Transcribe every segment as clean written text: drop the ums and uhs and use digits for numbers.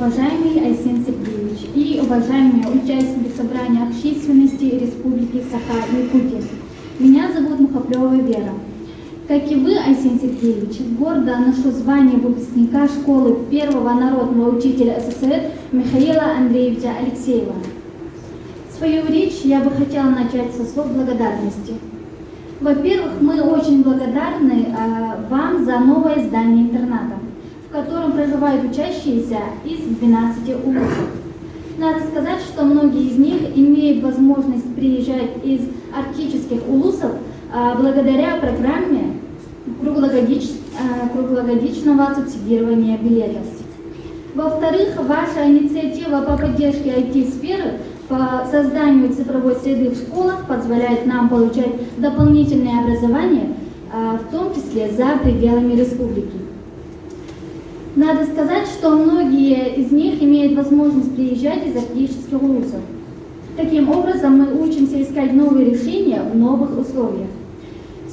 уважаемый Айсен Сергеевич и уважаемые участники собрания общественности Республики Саха-Якутия. Меня зовут Мухаплева Вера. Как и вы, Айсен Сергеевич, гордо ношу звание выпускника школы первого народного учителя СССР Михаила Андреевича Алексеева. Свою речь я бы хотела начать со слов благодарности. Во-первых, мы очень благодарны вам за новое здание интерната, в котором проживают учащиеся из 12 улусов. Надо сказать, что многие из них имеют возможность приезжать из арктических улусов благодаря программе круглогодичного субсидирования билетов. Во-вторых, ваша инициатива по поддержке IT-сферы по созданию цифровой среды в школах позволяет нам получать дополнительное образование, в том числе за пределами республики. Надо сказать, что многие из них имеют возможность приезжать из арктических улусов. Таким образом, мы учимся искать новые решения в новых условиях.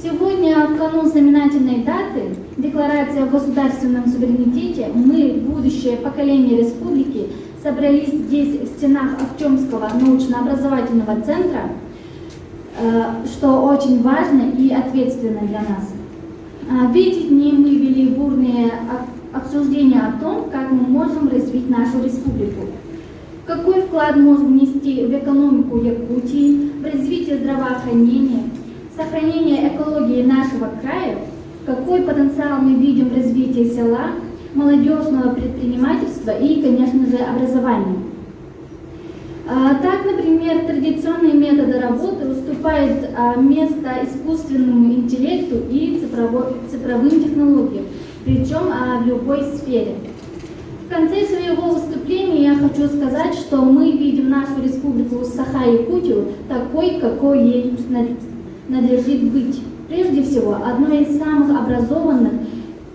Сегодня, в канун знаменательной даты, Декларации о государственном суверенитете, мы, будущее поколение республики, собрались здесь, в стенах Актемского научно-образовательного центра, что очень важно и ответственно для нас. В эти дни мы вели бурные обсуждения о том, как мы можем развить нашу республику. Какой вклад можем внести в экономику Якутии, в развитие здравоохранения, сохранение экологии нашего края, какой потенциал мы видим в развитии села, молодежного предпринимательства и, конечно же, образования. Так, например, традиционные методы работы уступают место искусственному интеллекту и цифровым технологиям, причем в любой сфере. В конце своего выступления я хочу сказать, что мы видим нашу республику Саха-Якутию такой, какой ей надлежит быть. Прежде всего, одной из самых образованных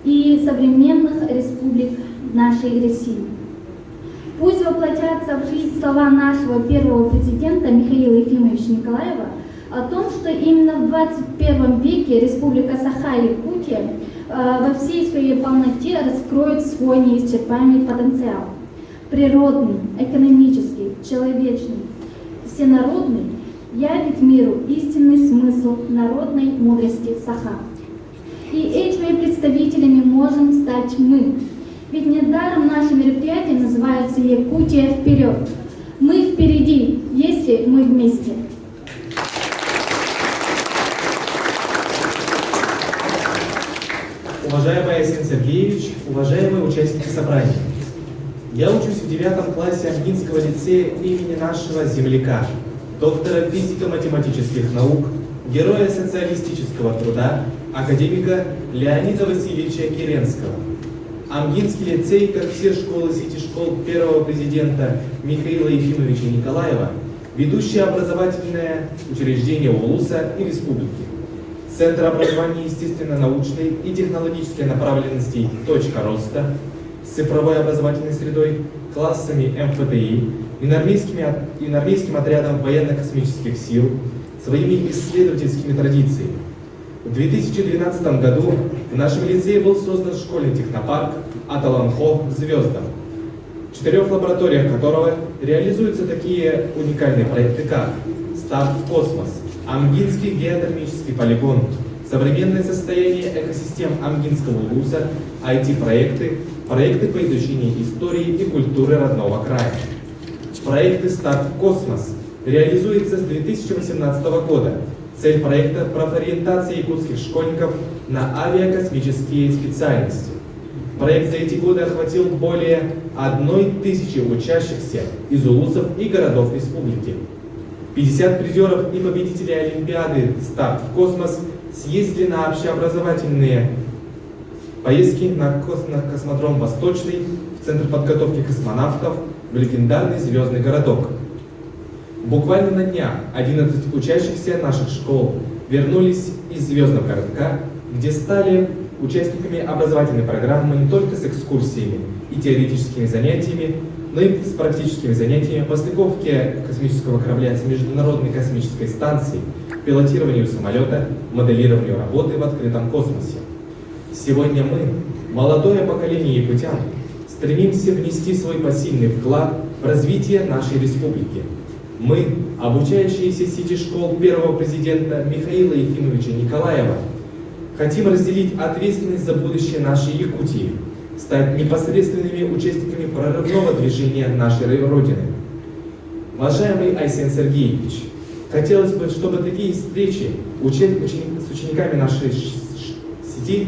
и современных республик нашей России. Пусть воплотятся в жизнь слова нашего первого президента Михаила Ефимовича Николаева о том, что именно в 21 веке Республика Саха-Якутия во всей своей полноте раскроет свой неисчерпаемый потенциал. Природный, экономический, человечный, всенародный, явит миру истинный смысл народной мудрости Саха. И этими представителями можем стать мы. Ведь недаром наше мероприятие называется «Якутия вперед». Мы впереди, если мы вместе. Уважаемый Айсен Сергеевич, уважаемые участники собрания, я учусь в 9 классе Амгинского лицея имени нашего земляка, доктора физико-математических наук, героя социалистического труда, академика Леонида Васильевича Керенского. Амгинский лицей, как все школы сети школ первого президента Михаила Ефимовича Николаева, ведущее образовательное учреждение улуса и республики. Центр образования естественно-научной и технологической направленности «Точка роста» с цифровой образовательной средой, классами МФТИ, инормейским отрядом военно-космических сил, своими исследовательскими традициями. В 2012 году в нашем лицее был создан школьный технопарк «Аталанхо к звездам», в 4 лабораториях которого реализуются такие уникальные проекты, как «Старт в космос», Амгинский геотермический полигон, современное состояние экосистем Амгинского улуса, IT-проекты, проекты по изучению истории и культуры родного края. Проекты «Старт в космос» реализуется с 2018 года. Цель проекта – профориентация якутских школьников на авиакосмические специальности. Проект за эти годы охватил более 1000 учащихся из улусов и городов республики. 50 призеров и победителей Олимпиады «Старт в космос» съездили на общеобразовательные поездки на космодром «Восточный», в Центр подготовки космонавтов, в легендарный звездный городок. Буквально на днях 11 учащихся наших школ вернулись из звездного городка, где стали участниками образовательной программы не только с экскурсиями и теоретическими занятиями, но и с практическими занятиями по стыковке космического корабля с Международной космической станцией, пилотированию самолета, моделированию работы в открытом космосе. Сегодня мы, молодое поколение якутян, стремимся внести свой посильный вклад в развитие нашей республики. Мы, обучающиеся сети школ первого президента Михаила Ефимовича Николаева, хотим разделить ответственность за будущее нашей Якутии, стать непосредственными участниками прорывного движения нашей Родины. Уважаемый Айсен Сергеевич, хотелось бы, чтобы такие встречи с учениками нашей сети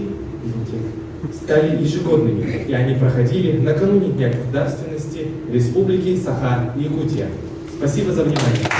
стали ежегодными, и они проходили накануне Дня государственности Республики Саха-Якутия. Спасибо за внимание.